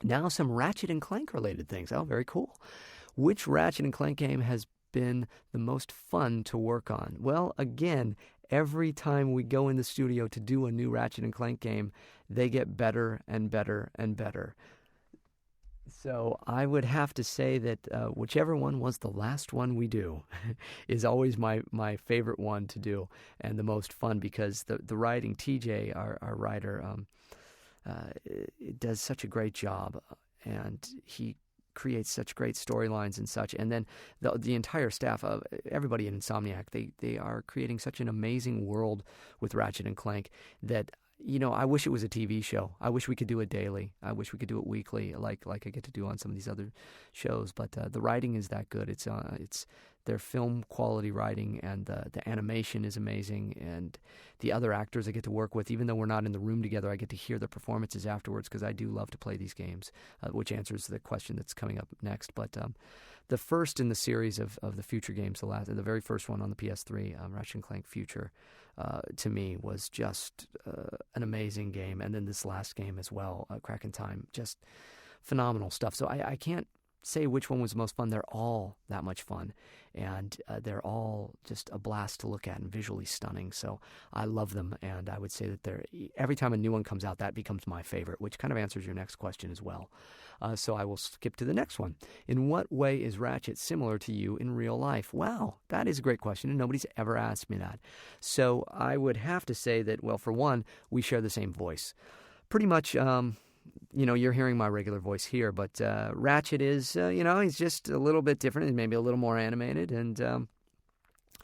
Now some Ratchet and Clank related things. Oh, very cool. Which Ratchet and Clank game has been the most fun to work on? Well, again, every time we go in the studio to do a new Ratchet and Clank game, they get better and better and better. So I would have to say that whichever one was the last one we do is always my favorite one to do and the most fun, because the writing, TJ, our writer, does such a great job, and he creates such great storylines and such. And then the entire staff of everybody in Insomniac, they are creating such an amazing world with Ratchet and Clank that, I wish it was a TV show. I wish we could do it daily. I wish we could do it weekly, like I get to do on some of these other shows. But the writing is that good. It's their film quality writing, and the animation is amazing. And the other actors I get to work with, even though we're not in the room together, I get to hear their performances afterwards, because I do love to play these games, which answers the question that's coming up next. But the first in the series of the Future games, the very first one on the PS3, Ratchet and Clank Future, to me was just an amazing game. And then this last game as well, Crack in Time, just phenomenal stuff. So I can't say which one was the most fun. They're all that much fun, and they're all just a blast to look at and visually stunning. So I love them, and I would say that every time a new one comes out, that becomes my favorite, which kind of answers your next question as well. So I will skip to the next one. In what way is Ratchet similar to you in real life? Wow, that is a great question, and nobody's ever asked me that. So I would have to say that, well, for one, we share the same voice. Pretty much, you're hearing my regular voice here, but Ratchet is, he's just a little bit different and maybe a little more animated and a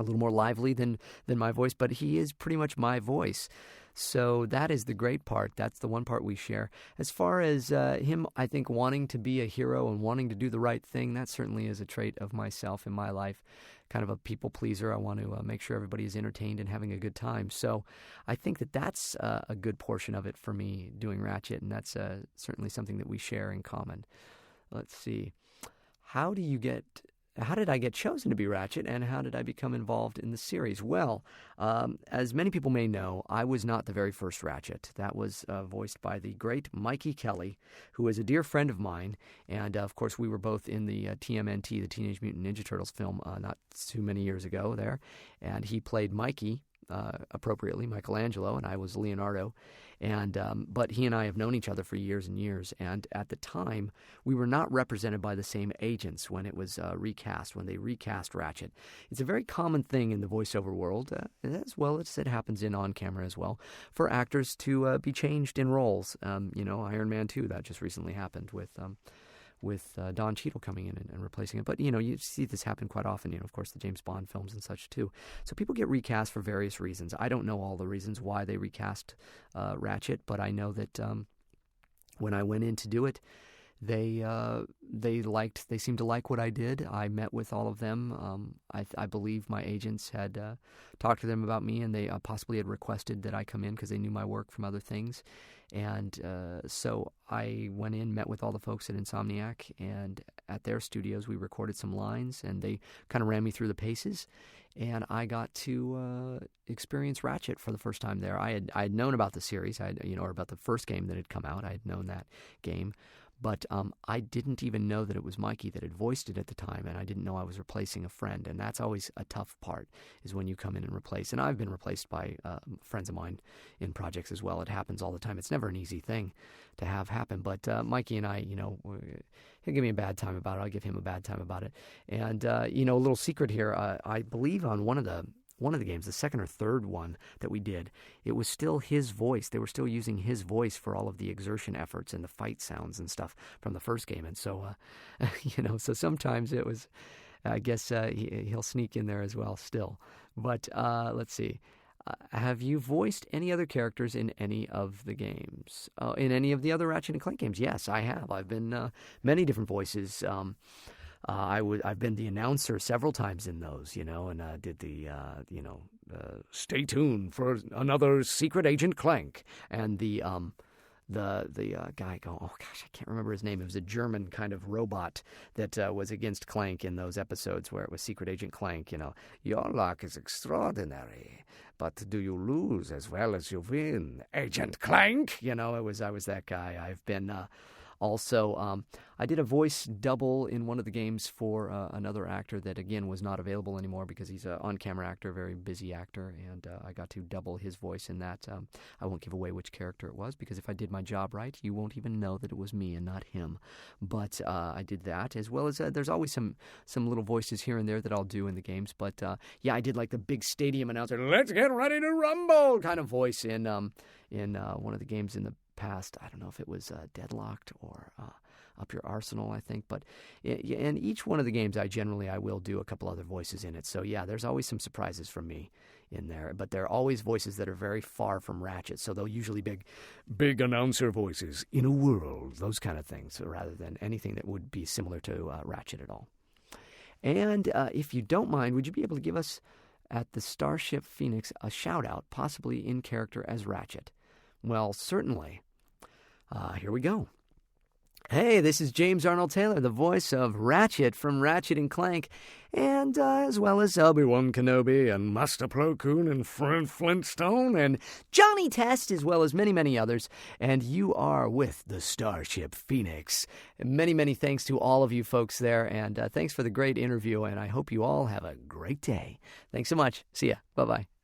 little more lively than my voice, but he is pretty much my voice. So that is the great part. That's the one part we share. As far as him, I think, wanting to be a hero and wanting to do the right thing, that certainly is a trait of myself in my life. Kind of a people pleaser. I want to make sure everybody is entertained and having a good time. So I think that's a good portion of it for me doing Ratchet, and that's certainly something that we share in common. Let's see. How did I get chosen to be Ratchet, and how did I become involved in the series? Well, as many people may know, I was not the very first Ratchet. That was voiced by the great Mikey Kelly, who is a dear friend of mine. And, of course, we were both in the TMNT, the Teenage Mutant Ninja Turtles film, not too many years ago there. And he played Mikey, appropriately, Michelangelo, and I was Leonardo. And but he and I have known each other for years and years, and at the time, we were not represented by the same agents when it was recast, when they recast Ratchet. It's a very common thing in the voiceover world, as well as it happens in on-camera as well, for actors to be changed in roles. Iron Man 2, that just recently happened with Don Cheadle coming in and replacing it. But, you see this happen quite often, of course, the James Bond films and such, too. So people get recast for various reasons. I don't know all the reasons why they recast Ratchet, but I know that when I went in to do it, they seemed to like what I did. I met with all of them. I believe my agents had talked to them about me, and they possibly had requested that I come in because they knew my work from other things. And so I went in, met with all the folks at Insomniac, and at their studios we recorded some lines, and they kind of ran me through the paces, and I got to experience Ratchet for the first time there. I had known about the series, or about the first game that had come out. I had known that game. But I didn't even know that it was Mikey that had voiced it at the time, and I didn't know I was replacing a friend. And that's always a tough part, is when you come in and replace. And I've been replaced by friends of mine in projects as well. It happens all the time. It's never an easy thing to have happen. But Mikey and I, he'll give me a bad time about it. I'll give him a bad time about it. And, a little secret here, I believe on one of the games, the second or third one that we did, it was still his voice. They were still using his voice for all of the exertion efforts and the fight sounds and stuff from the first game. And so, so sometimes it was, I guess he'll sneak in there as well still. But let's see. Have you voiced any other characters in any of the games? In any of the other Ratchet and Clank games? Yes, I have. I've been many different voices. I've been the announcer several times in those, and did the, stay tuned for another Secret Agent Clank, and the guy oh gosh, I can't remember his name. It was a German kind of robot that was against Clank in those episodes where it was Secret Agent Clank. Your luck is extraordinary, but do you lose as well as you win, Agent Clank? I was that guy. I've been Also, I did a voice double in one of the games for another actor that, again, was not available anymore because he's an on-camera actor, very busy actor, and I got to double his voice in that. I won't give away which character it was because if I did my job right, you won't even know that it was me and not him. But I did that, as well as there's always some little voices here and there that I'll do in the games. But yeah, I did like the big stadium announcer, "Let's get ready to rumble" kind of voice in one of the games in the past. I don't know if it was Deadlocked or Up Your Arsenal, I think. But in each one of the games, I will do a couple other voices in it. So yeah, there's always some surprises from me in there. But they're always voices that are very far from Ratchet. So they'll usually big announcer voices in a world, those kind of things, rather than anything that would be similar to Ratchet at all. And if you don't mind, would you be able to give us at the Starship Phoenix a shout-out, possibly in character as Ratchet? Well, certainly. Here we go. Hey, this is James Arnold Taylor, the voice of Ratchet from Ratchet and Clank, and as well as Obi-Wan Kenobi and Master Plo Koon and Fred Flintstone and Johnny Test, as well as many, many others. And you are with the Starship Phoenix. Many, many thanks to all of you folks there, and thanks for the great interview, and I hope you all have a great day. Thanks so much. See ya. Bye-bye.